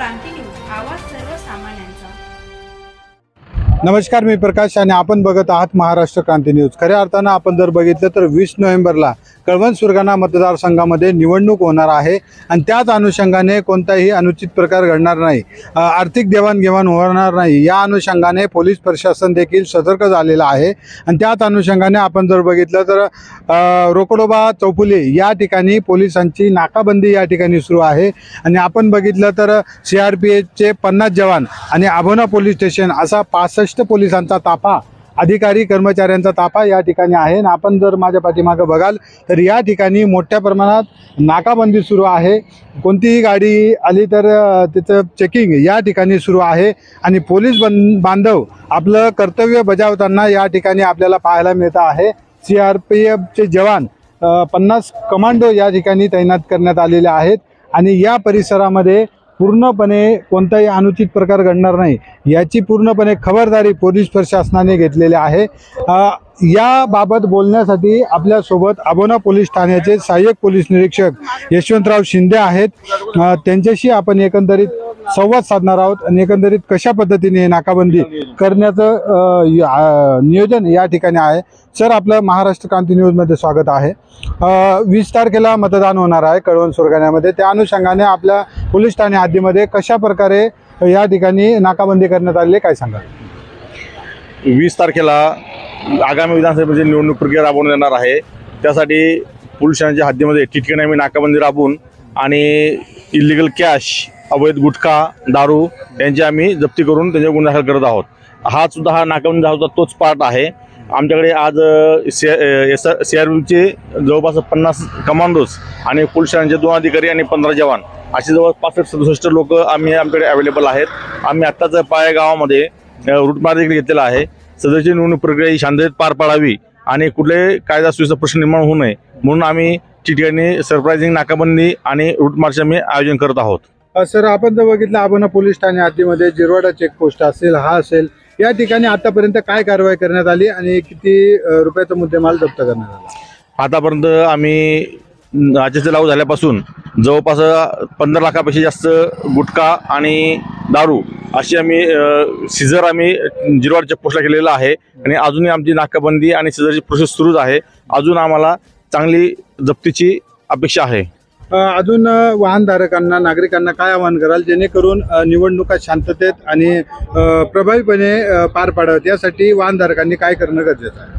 क्रांती news, आवाज सर्वसामान्यांचा। नमस्कार, मी प्रकाश आणि आपण बघत आहात महाराष्ट्र क्रांती न्यूज। खऱ्या अर्थानं आपण जर बघितलं तर 20 नोव्हेंबरला कळवण सुरगाणा मतदारसंघामध्ये निवडणूक होणार आहे आणि त्याच अनुषंगाने कोणताही अनुचित प्रकार घडणार नाही, आर्थिक देवाणघेवाण होणार नाही, या अनुषंगाने पोलीस प्रशासन देखील सतर्क झालेलं आहे। आणि त्याच अनुषंगाने आपण जर बघितलं तर रोकडोबा चौफुले या ठिकाणी पोलिसांची नाकाबंदी या ठिकाणी सुरू आहे। आणि आपण बघितलं तर CRPFचे 50 जवान आणि आभोना पोलीस स्टेशन असा 65 पोलिसांचा ताफा, अधिकारी कर्मचाऱ्यांचा ताफा या ठिकाणी आहे। आणि आपण जर माझ्या पाठीमागे बघाल तर या ठिकाणी मोठ्या प्रमाणात नाकाबंदी सुरू आहे। कोणतीही गाडी आली तर तिचं चेकिंग या ठिकाणी सुरू आहे आणि पोलीस बांधव आपलं कर्तव्य बजावताना या ठिकाणी आपल्याला पाहायला मिळत आहे। CRPFचे जवान 50 कमांडो या ठिकाणी तैनात करण्यात आलेले आहेत आणि या परिसरामध्ये पूर्णपणे कोणताही अनुचित प्रकार घडणार नाही याची पूर्णपणे खबरदारी पोलीस प्रशासनाने घेतलेली आहे। याबाबत बोलण्यासाठी आपल्यासोबत आभोना पोलीस ठाण्याचे सहाय्यक पोलीस निरीक्षक यशवंतराव शिंदे आहेत। त्यांच्याशी आपण एकंदरीत संवाद साधणार आहोत आणि एकंदरीत कशा पद्धतीने नाकाबंदी करण्याचं नियोजन या ठिकाणी आहे। सर, आपलं महाराष्ट्र क्रांती न्यूजमध्ये स्वागत आहे। 20 तारखेला मतदान होणार आहे कळवण सुरगाण्यामध्ये, त्या अनुषंगाने आपल्या पोलीस ठाणे हद्दीमध्ये कशा प्रकारे या ठिकाणी नाकाबंदी करण्यात आली, काय सांगाल? 20 तारखेला आगामी विधानसभेची निवडणूक प्रक्रिया राबवण्यात येणार आहे। त्यासाठी पोलीस ठाण्याच्या हद्दीमध्ये ठिकठिकाणी आम्ही नाकाबंदी राबवून आणि इलिगल कॅश, अवैध गुटखा, दारू यांची आम्ही जप्ती करून त्यांच्यावर गुन्हे दाखल करत आहोत। हा नाकाबंदी होता तोच पार्ट आहे। आमच्याकडे आज CRPFचे जवळपास 50 कमांडोज आणि पोलीस ठाण्याचे 2 अधिकारी आणि 15 जवान असे जवळपास 65-67 लोक आमच्याकडे अवेलेबल आहेत। आम्ही आत्ताच पाया गावामध्ये रूट मार्ग घेतलेला आहे। सदरची निवडणूक प्रक्रिया ही शांततेत पार पाडावी आणि कुठले कायदा सुव्यवस्था प्रश्न निर्माण होऊ नये म्हणून आम्ही ठिकठिकाणी सरप्राइजिंग नाकाबंदी आणि रूट मार्च आम्ही आयोजन करत आहोत। सर, आपण जर बघितलं आभोना पोलीस ठाणे हद्दीमध्ये जिरवाडा चेकपोस्ट असेल, हा असेल, या ठिकाणी आतापर्यंत काय कारवाई करण्यात आली आणि किती रुपयाचा मुद्देमाल जप्त करण्यात आला? आतापर्यंत आम्ही राज्याचे लागू झाल्यापासून जवळपास 15 लाखापेक्षा जास्त गुटखा आणि दारू अशी आम्ही सीझर आम्ही जिरवाडा चेकपोस्टला केलेला आहे आणि अजूनही आमची नाकाबंदी आणि सीझरची प्रोसेस सुरूच आहे। अजून आम्हाला चांगली जप्तीची अपेक्षा आहे। अजून वाहनधारकांना, नागरिकांना काय आवाहन कराल जेणेकरून निवडणुका शांततेत आणि प्रभावीपणे पार पाडाव्यात, यासाठी वाहनधारकांनी काय करणं गरजेचं आहे?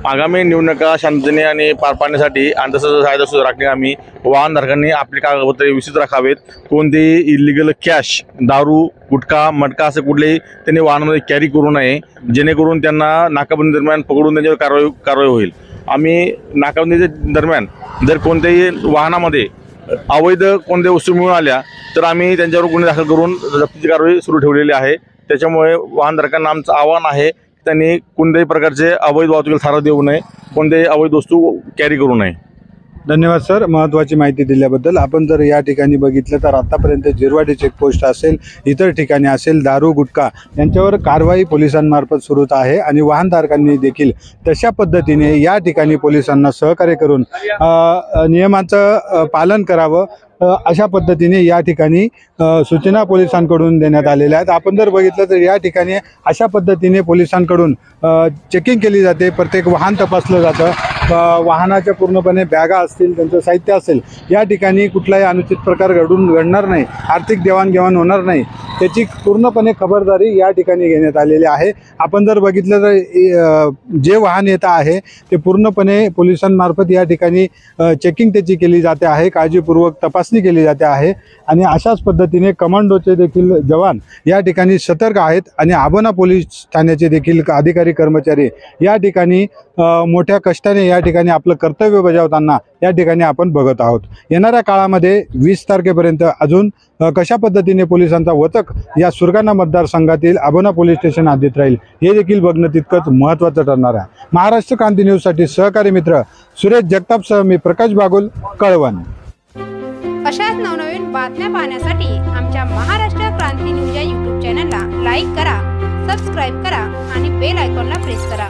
आगामी निवडणुका शांततेने आणि पार पाडण्यासाठी आणि तसंच कायदा सुद्धा राखणे आम्ही वाहनधारकांनी आपली कागदपत्रे व्यवस्थित राखावेत। कोणतेही इलिगल कॅश, दारू, गुटखा, मटका असं कुठलेही त्यांनी वाहनामध्ये कॅरी करू नये, जेणेकरून त्यांना नाकाबंदी दरम्यान पकडून त्यांच्यावर कारवाई होईल। आम्ही नाकाबंदीच्या दरम्यान जर कोणत्याही वाहनामध्ये अवैध कोणत्या वस्तू मिळून आल्या तर आम्ही त्यांच्यावर गुन्हे दाखल करून जप्तीची कारवाई सुरू ठेवलेली आहे। त्याच्यामुळे वाहनधारकांना आमचं आव्हान आहे की त्यांनी कोणत्याही प्रकारचे अवैध वाहतुकीला थारा देऊ नये, कोणत्याही अवैध वस्तू कॅरी करू नये। धन्यवाद सर, महत्त्वाची माहिती दिल्याबद्दल। आपण जर या ठिकाणी बघितलं तर आतापर्यंत जिरवाडी चेकपोस्ट असेल, इतर ठिकाणी असेल, दारू, गुटखा यांच्यावर कारवाई पोलिसांमार्फत सुरूच आहे आणि वाहनधारकांनी देखील तशा पद्धतीने या ठिकाणी पोलिसांना सहकार्य करून नियमांचं पालन करावं, अशा पद्धतीने या ठिकाणी सूचना पोलिसांकडून देण्यात आलेल्या आहेत। आपण जर बघितलं तर या ठिकाणी अशा पद्धतीने पोलिसांकडून चेकिंग केली जाते, प्रत्येक वाहन तपासलं जातं, वाहनाच्या पूर्णपणे बॅगा असतील, त्यांचं साहित्य असेल, या ठिकाणी कुठलाही अनुचित प्रकार घडणार नाही, आर्थिक देवाणघेवाण होणार नाही, त्याची पूर्णपणे खबरदारी या ठिकाणी घेण्यात आलेली आहे। आपण जर बघितलं तर जे वाहन येत आहे ते पूर्णपणे पोलिसांमार्फत या ठिकाणी चेकिंग त्याची केली जाते आहे, काळजीपूर्वक तपासणी केली जाते आहे आणि अशाच पद्धतीने कमांडोचे देखील जवान या ठिकाणी सतर्क आहेत आणि आभोना पोलीस ठाण्याचे देखील अधिकारी कर्मचारी या ठिकाणी मोठ्या कष्टाने या ठिकाणी आपलं कर्तव्य बजावताना या ठिकाणी आपण बघत आहोत। येणाऱ्या काळामध्ये 20 तारखेपर्यंत अजून कशा पद्धतीने पोलिसांचा वचक या सुरगाणा मतदारसंघातील आभोना पोलीस स्टेशन हद्दीत राहील हे देखील बघणं तितकंच महत्त्वाचं ठरणार आहे। महाराष्ट्र क्रांती न्यूजसाठी सहकारी मित्र सुरेश जगतापसह मी प्रकाश बागुल, कळवण। अशाच नवनवीन बातम्या पाहण्यासाठी आमच्या महाराष्ट्र क्रांती न्यूज या YouTube चॅनलला लाईक करा, सबस्क्राईब करा आणि बेल आयकॉनला प्रेस करा।